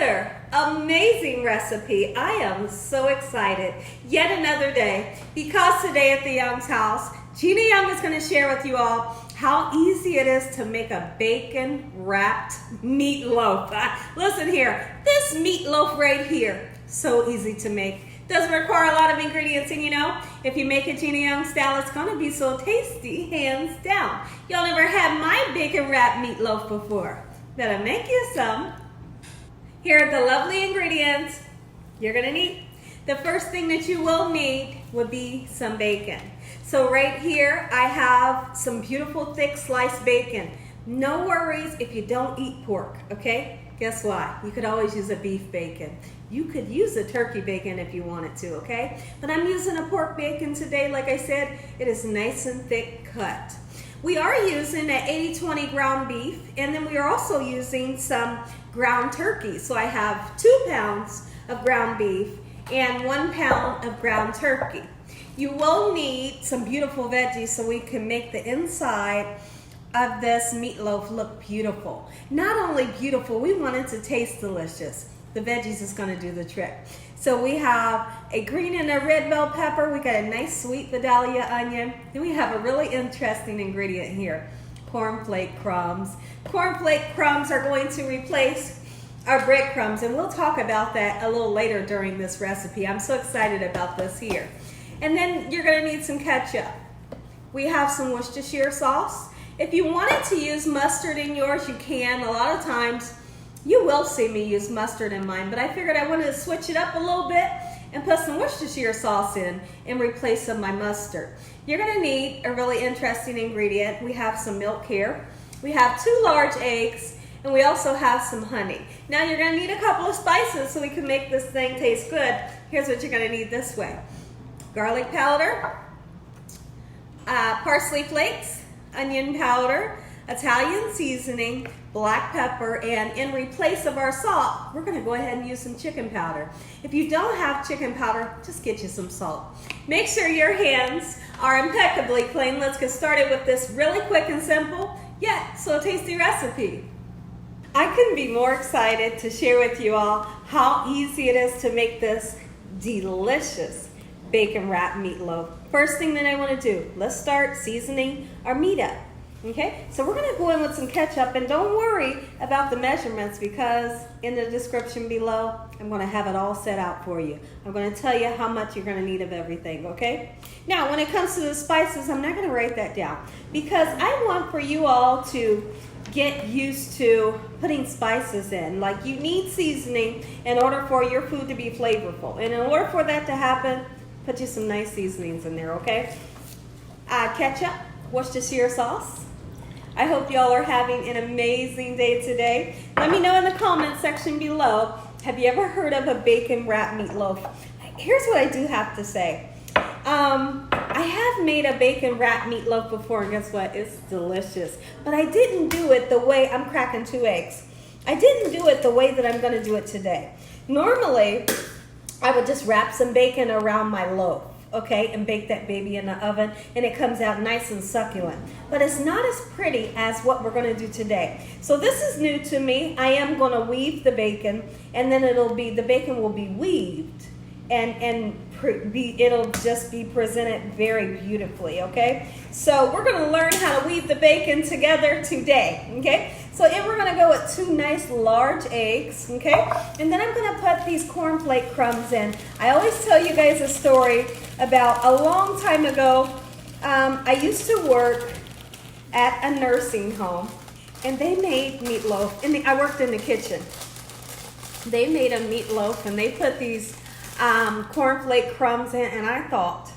another amazing recipe. I am so excited. Yet another day, because today at the Young's house, Gina Young is going to share with you all how easy it is to make a bacon wrapped meatloaf. Listen here, this meatloaf right here, so easy to make. Doesn't require a lot of ingredients, and you know, if you make it Gina Young style, it's going to be so tasty, hands down. Y'all never had my bacon wrapped meatloaf before. Better make you some. Here are the lovely ingredients you're going to need. The first thing that you will need would be some bacon. So right here, I have some beautiful thick sliced bacon. No worries if you don't eat pork, okay? Guess what? You could always use a beef bacon. You could use a turkey bacon if you wanted to, okay? But I'm using a pork bacon today. Like I said, it is nice and thick cut. We are using an 80-20 ground beef, and then we are also using some ground turkey. So I have 2 pounds of ground beef and 1 pound of ground turkey. You will need some beautiful veggies so we can make the inside of this meatloaf look beautiful. Not only beautiful, we want it to taste delicious. The veggies is going to do the trick. So we have a green and a red bell pepper. We got a nice sweet Vidalia onion. Then we have a really interesting ingredient here, cornflake crumbs. Cornflake crumbs are going to replace our breadcrumbs, and we'll talk about that a little later during this recipe. I'm so excited about this here. And then you're going to need some ketchup. We have some Worcestershire sauce. If you wanted to use mustard in yours, you can. A lot of times you will see me use mustard in mine, but I figured I wanted to switch it up a little bit and put some Worcestershire sauce in replace some of my mustard. You're going to need a really interesting ingredient. We have some milk here. We have 2 large eggs, and we also have some honey. Now you're going to need a couple of spices so we can make this thing taste good. Here's what you're going to need this way. Garlic powder, parsley flakes, onion powder, Italian seasoning, black pepper, and in replace of our salt, we're going to go ahead and use some chicken powder. If you don't have chicken powder, just get you some salt. Make sure your hands are impeccably clean. Let's get started with this really quick and simple, yet so tasty recipe. I couldn't be more excited to share with you all how easy it is to make this delicious bacon wrapped meatloaf. First thing that I want to do, let's start seasoning our meat up. Okay, so we're going to go in with some ketchup, and don't worry about the measurements because in the description below, I'm going to have it all set out for you. I'm going to tell you how much you're going to need of everything, okay? Now, when it comes to the spices, I'm not going to write that down because I want for you all to get used to putting spices in. Like, you need seasoning in order for your food to be flavorful, and in order for that to happen, put you some nice seasonings in there, okay? Ketchup, Worcestershire sauce. I hope y'all are having an amazing day today. Let me know in the comment section below, have you ever heard of a bacon wrapped meatloaf? Here's what I do have to say. I have made a bacon wrapped meatloaf before, and guess what? It's delicious. But I didn't do it the way, I'm cracking 2 eggs. I didn't do it the way that I'm gonna do it today. Normally, I would just wrap some bacon around my loaf, okay, and bake that baby in the oven, and it comes out nice and succulent. But it's not as pretty as what we're going to do today. So this is new to me. I am going to weave the bacon, and then the bacon will be weaved, and it'll just be presented very beautifully, okay? So we're going to learn how to weave the bacon together today, okay? So we're going to go with 2 nice large eggs, okay? And then I'm going to put these cornflake crumbs in. I always tell you guys a story about a long time ago. I used to work at a nursing home, and they made meatloaf. I worked in the kitchen. They made a meatloaf, and they put these cornflake crumbs in, and I thought,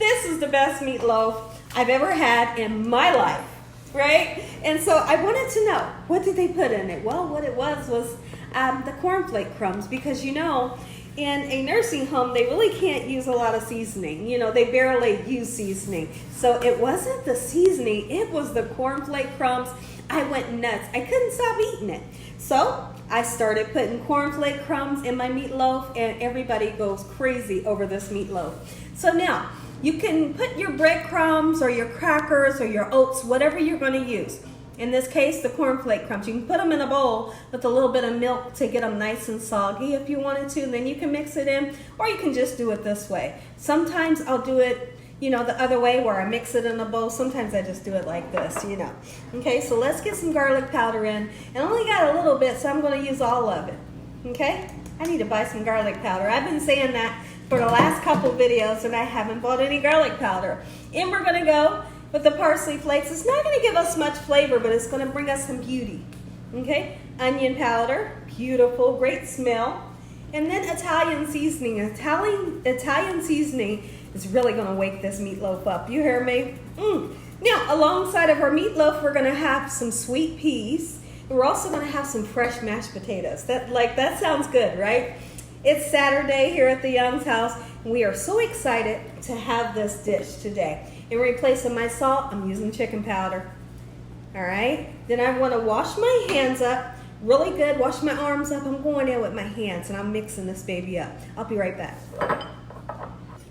this is the best meatloaf I've ever had in my life, right? And so I wanted to know, what did they put in it? Well, what it was the cornflake crumbs, because you know, in a nursing home, they really can't use a lot of seasoning. You know, they barely use seasoning. So it wasn't the seasoning, it was the cornflake crumbs. I went nuts. I couldn't stop eating it. So I started putting cornflake crumbs in my meatloaf, and everybody goes crazy over this meatloaf. So now, you can put your breadcrumbs or your crackers or your oats, whatever you're going to use. In this case, the cornflake crumbs. You can put them in a bowl with a little bit of milk to get them nice and soggy if you wanted to. And then you can mix it in, or you can just do it this way. Sometimes I'll do it, you know, the other way where I mix it in a bowl. Sometimes I just do it like this, you know. Okay, so let's get some garlic powder in. And I only got a little bit, so I'm going to use all of it. Okay, I need to buy some garlic powder. I've been saying that for the last couple videos, and I haven't bought any garlic powder. And we're going to go with the parsley flakes. It's not going to give us much flavor, but it's going to bring us some beauty. Okay, onion powder, beautiful, great smell. And then Italian seasoning. Italian seasoning is really going to wake this meatloaf up. You hear me? Now, alongside of our meatloaf, we're going to have some sweet peas. And we're also going to have some fresh mashed potatoes. That sounds good, right? It's Saturday here at the Young's house. And we are so excited to have this dish today. In replace of my salt, I'm using chicken powder. All right. Then I want to wash my hands up really good. Wash my arms up. I'm going in with my hands and I'm mixing this baby up. I'll be right back.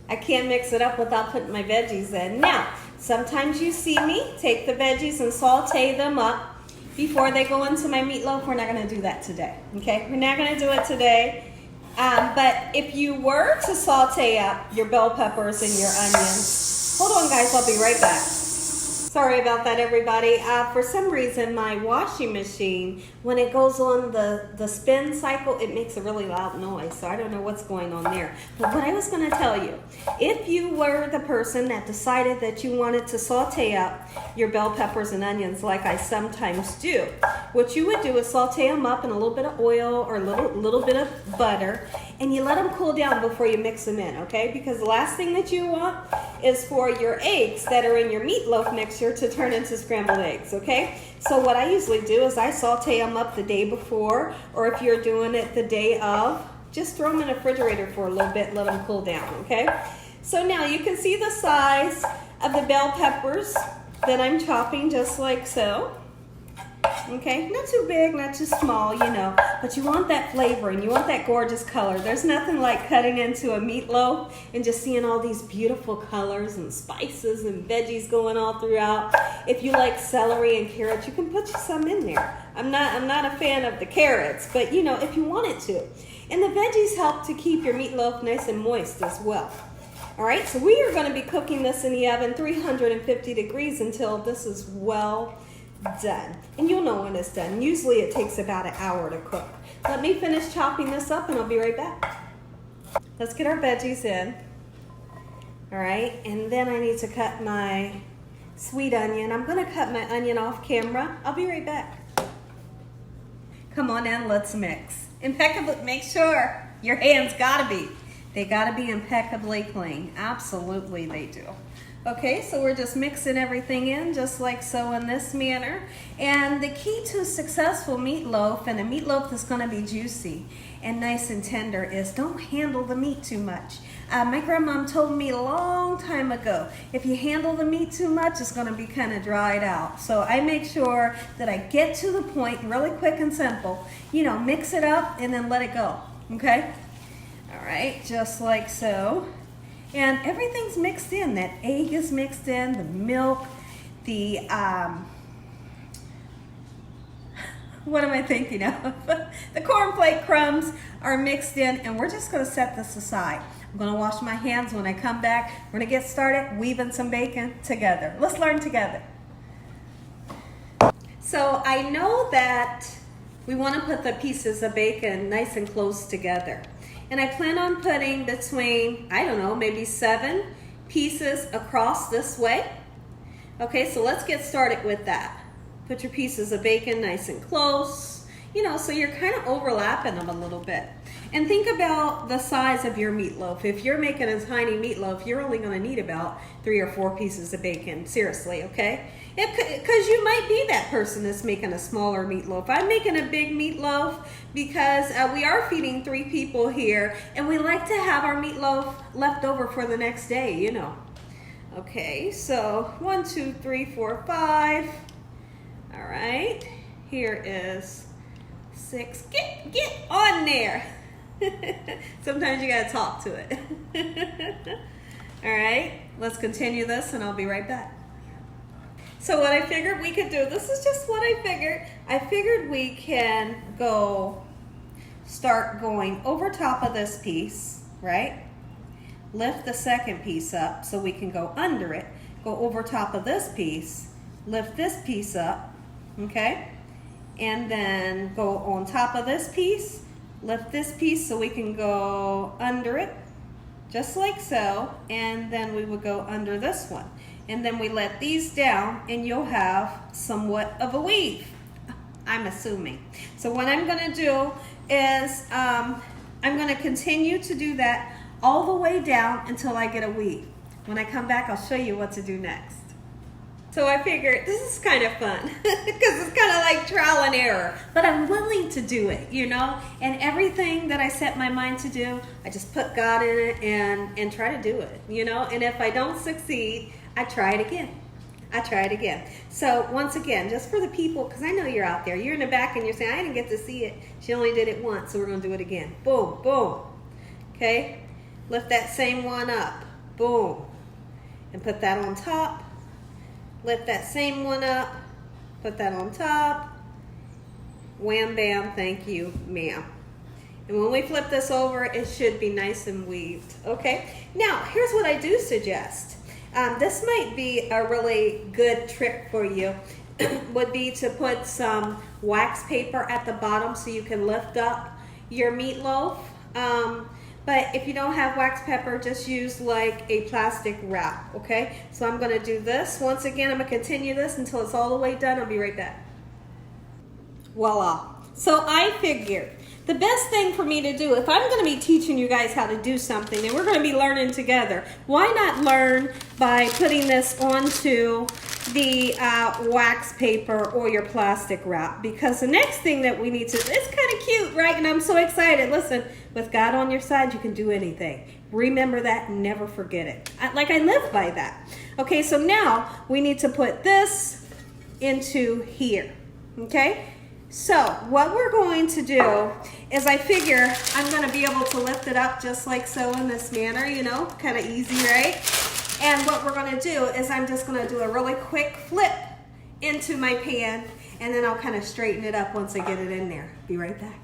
I can't mix it up without putting my veggies in. Now, sometimes you see me take the veggies and saute them up before they go into my meatloaf. We're not going to do that today. Okay. We're not going to do it today. But if you were to saute up your bell peppers and your onions, hold on guys, I'll be right back. Sorry about that, everybody. For some reason, my washing machine, when it goes on the spin cycle, it makes a really loud noise. So I don't know what's going on there. But what I was going to tell you, if you were the person that decided that you wanted to saute up your bell peppers and onions like I sometimes do, what you would do is saute them up in a little bit of oil or a little bit of butter, and you let them cool down before you mix them in, okay? Because the last thing that you want is for your eggs that are in your meatloaf mixture to turn into scrambled eggs, okay? So what I usually do is I saute them up the day before, or if you're doing it the day of, just throw them in the refrigerator for a little bit, let them cool down, okay? So now you can see the size of the bell peppers that I'm chopping just like so. Okay, not too big, not too small, you know, but you want that flavor and you want that gorgeous color. There's nothing like cutting into a meatloaf and just seeing all these beautiful colors and spices and veggies going all throughout. If you like celery and carrots, you can put some in there. I'm not a fan of the carrots, but you know, if you wanted to. And the veggies help to keep your meatloaf nice and moist as well. All right, so we are going to be cooking this in the oven 350 degrees until this is well done. And you'll know when it's done. Usually it takes about an hour to cook. Let me finish chopping this up and I'll be right back. Let's get our veggies in. All right, and then I need to cut my sweet onion. I'm going to cut my onion off camera. I'll be right back. Come on in, let's mix. Impeccably, make sure your hands they gotta be impeccably clean. Absolutely they do. Okay, so we're just mixing everything in just like so in this manner. And the key to successful meatloaf, and a meatloaf that's gonna be juicy and nice and tender, is don't handle the meat too much. My grandmom told me a long time ago, if you handle the meat too much, it's gonna be kind of dried out. So I make sure that I get to the point really quick and simple. You know, mix it up and then let it go, okay? All right, just like so. And everything's mixed in. That egg is mixed in, the milk, the, what am I thinking of? The cornflake crumbs are mixed in, and we're just gonna set this aside. I'm gonna wash my hands. When I come back, we're gonna get started weaving some bacon together. Let's learn together. So I know that we wanna put the pieces of bacon nice and close together. And I plan on putting between, I don't know, maybe 7 pieces across this way. Okay, so let's get started with that. Put your pieces of bacon nice and close, you know, so you're kind of overlapping them a little bit. And think about the size of your meatloaf. If you're making a tiny meatloaf, you're only going to need about 3 or 4 pieces of bacon. Seriously, okay? Because you might be that person that's making a smaller meatloaf. I'm making a big meatloaf because we are feeding 3 people here, and we like to have our meatloaf left over for the next day, you know. Okay, so 1, 2, 3, 4, 5. All right, here is 6. Get on there. Sometimes you gotta talk to it. All right, let's continue this and I'll be right back. So what I figured we could do, this is just what I figured. I figured we can start going over top of this piece, right? Lift the second piece up so we can go under it. Go over top of this piece, lift this piece up, okay? And then go on top of this piece, lift this piece so we can go under it, just like so. And then we would go under this one. And then we let these down and you'll have somewhat of a weave, I'm assuming. So what I'm gonna do is I'm gonna continue to do that all the way down until I get a weave. When I come back, I'll show you what to do next. So I figured this is kind of fun because it's kind of like trial and error, but I'm willing to do it, you know? And everything that I set my mind to do, I just put God in it and try to do it, you know? And if I don't succeed, I try it again. I try it again. So once again, just for the people, because I know you're out there, you're in the back and you're saying, I didn't get to see it. She only did it once, so we're gonna do it again. Boom, boom, okay? Lift that same one up, boom. And put that on top. Lift that same one up, put that on top. Wham, bam, thank you, ma'am. And when we flip this over, it should be nice and weaved, okay? Now, here's what I do suggest. This might be a really good trick for you, would be to put some wax paper at the bottom so you can lift up your meatloaf. But if you don't have wax paper, just use like a plastic wrap, okay? So I'm gonna do this. Once again, I'm gonna continue this until it's all the way done. I'll be right back. Voila. So I figured the best thing for me to do, if I'm gonna be teaching you guys how to do something and we're gonna be learning together, why not learn by putting this onto the wax paper or your plastic wrap? Because the next thing that we need to, it's kind of cute, right? And I'm so excited. Listen, with God on your side, you can do anything. Remember that and never forget it. I live by that. Okay, so now we need to put this into here, okay? So what we're going to do is I figure I'm gonna be able to lift it up just like so in this manner, you know, kind of easy, right? And what we're gonna do is I'm just gonna do a really quick flip into my pan and then I'll kind of straighten it up once I get it in there. Be right back.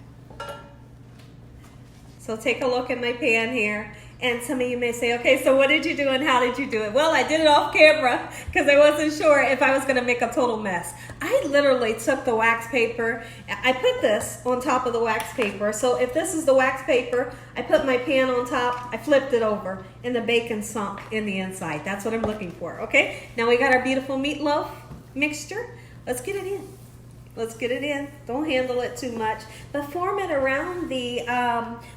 So take a look at my pan here. And some of you may say, okay, so what did you do and how did you do it? Well, I did it off camera because I wasn't sure if I was gonna make a total mess. I literally took the wax paper, I put this on top of the wax paper. So if this is the wax paper, I put my pan on top, I flipped it over, and the bacon sunk in the inside. That's what I'm looking for, okay? Now we got our beautiful meatloaf mixture. Let's get it in. Let's get it in. Don't handle it too much, but form it around the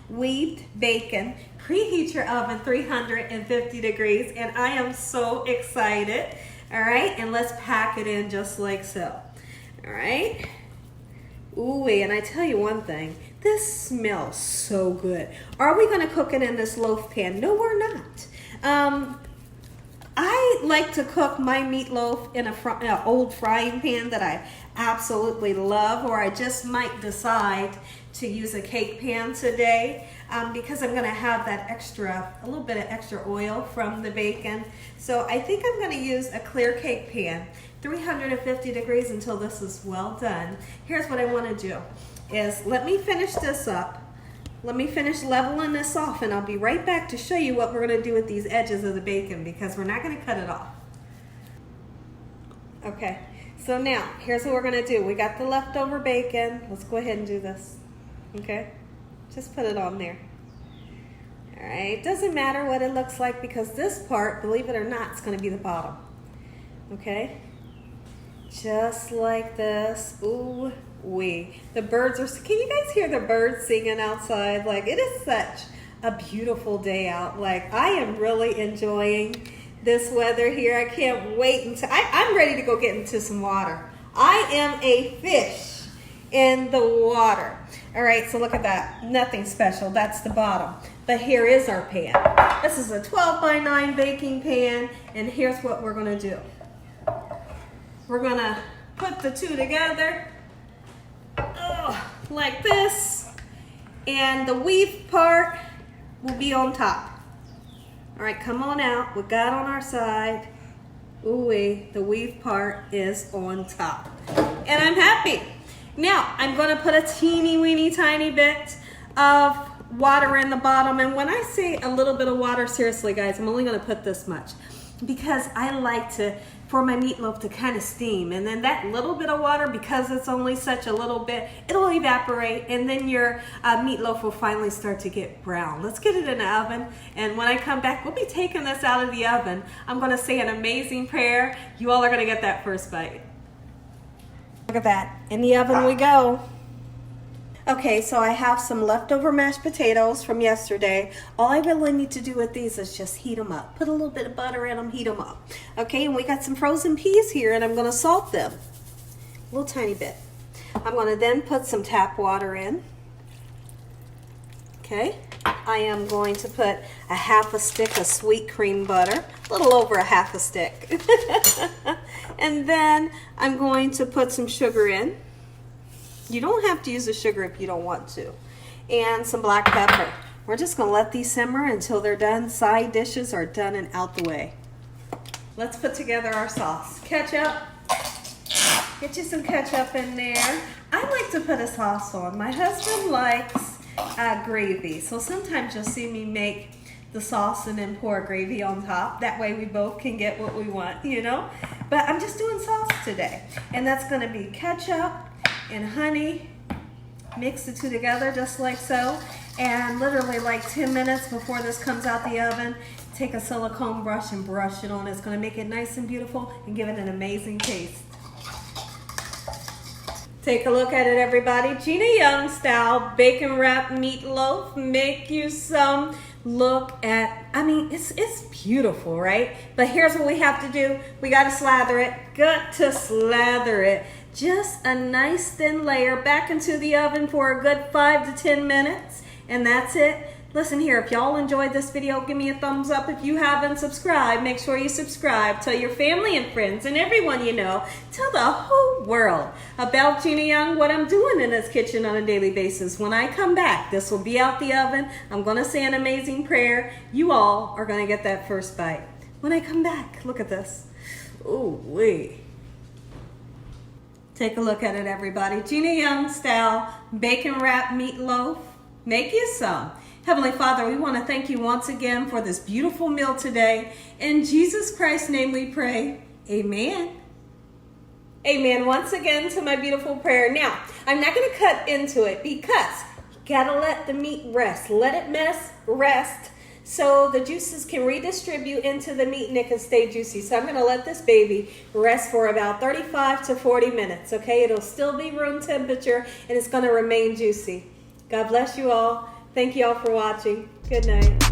weaved bacon. Preheat your oven 350 degrees, and I am so excited. All right, and let's pack it in just like so. All right. Ooh, and I tell you one thing, this smells so good. Are we gonna cook it in this loaf pan? No, we're not. I like to cook my meatloaf in an old frying pan that I absolutely love, or I just might decide to use a cake pan today because I'm gonna have that a little bit of extra oil from the bacon. So I think I'm gonna use a clear cake pan, 350 degrees until this is well done. Here's what I wanna do is let me finish this up. Let me finish leveling this off and I'll be right back to show you what we're gonna do with these edges of the bacon because we're not gonna cut it off. Okay, so now here's what we're gonna do. We got the leftover bacon. Let's go ahead and do this, okay? Just put it on there. All right, doesn't matter what it looks like because this part, believe it or not, is gonna be the bottom, okay? Just like this. Ooh. The birds are, can you guys hear the birds singing outside? Like, it is such a beautiful day out. Like, I am really enjoying this weather here. I can't wait until, I'm ready to go get into some water. I am a fish in the water. All right, so look at that. Nothing special, that's the bottom. But here is our pan. This is a 12x9 baking pan, and here's what we're gonna do. We're gonna put the two together. Like this, and the weave part will be on top. All right, come on out. We got on our side. Ooh, the weave part is on top. And I'm happy. Now, I'm gonna put a teeny weeny tiny bit of water in the bottom. And when I say a little bit of water, seriously guys, I'm only gonna put this much because I like for my meatloaf to kind of steam. And then that little bit of water, because it's only such a little bit, it'll evaporate and then your meatloaf will finally start to get brown. Let's get it in the oven. And when I come back, we'll be taking this out of the oven. I'm gonna say an amazing prayer. You all are gonna get that first bite. Look at that, in the oven we go. Okay, so I have some leftover mashed potatoes from yesterday. All I really need to do with these is just heat them up. Put a little bit of butter in them, heat them up. Okay, and we got some frozen peas here and I'm gonna salt them. A little tiny bit. I'm gonna then put some tap water in. Okay, I am going to put a half a stick of sweet cream butter. A little over a half a stick. And then I'm going to put some sugar in. You don't have to use the sugar if you don't want to. And some black pepper. We're just gonna let these simmer until they're done. Side dishes are done and out the way. Let's put together our sauce. Ketchup. Get you some ketchup in there. I like to put a sauce on. My husband likes gravy. So sometimes you'll see me make the sauce and then pour gravy on top. That way we both can get what we want, you know? But I'm just doing sauce today. And that's gonna be ketchup and honey. Mix the two together just like so. And literally like 10 minutes before this comes out the oven, take a silicone brush and brush it on. It's gonna make it nice and beautiful and give it an amazing taste. Take a look at it, everybody. Gina Young style bacon wrapped meatloaf. Make you some. Look at, I mean, it's beautiful, right? But here's what we have to do. We gotta slather it. Got to slather it. Just a nice thin layer back into the oven for a good 5 to 10 minutes. And that's it. Listen here, if y'all enjoyed this video, give me a thumbs up. If you haven't subscribed, make sure you subscribe. Tell your family and friends and everyone you know. Tell the whole world about Gina Young, what I'm doing in this kitchen on a daily basis. When I come back, this will be out the oven. I'm gonna say an amazing prayer. You all are gonna get that first bite. When I come back, look at this. Ooh wee. Take a look at it, everybody. Gina Young style bacon wrapped meatloaf. Make you some. Heavenly Father, we want to thank you once again for this beautiful meal today. In Jesus Christ's name we pray. Amen. Amen. Once again to my beautiful prayer. Now, I'm not going to cut into it because you got to let the meat rest. Let it rest so the juices can redistribute into the meat and it can stay juicy. So I'm going to let this baby rest for about 35 to 40 minutes. Okay, it'll still be room temperature and it's going to remain juicy. God bless you all. Thank you all for watching. Good night.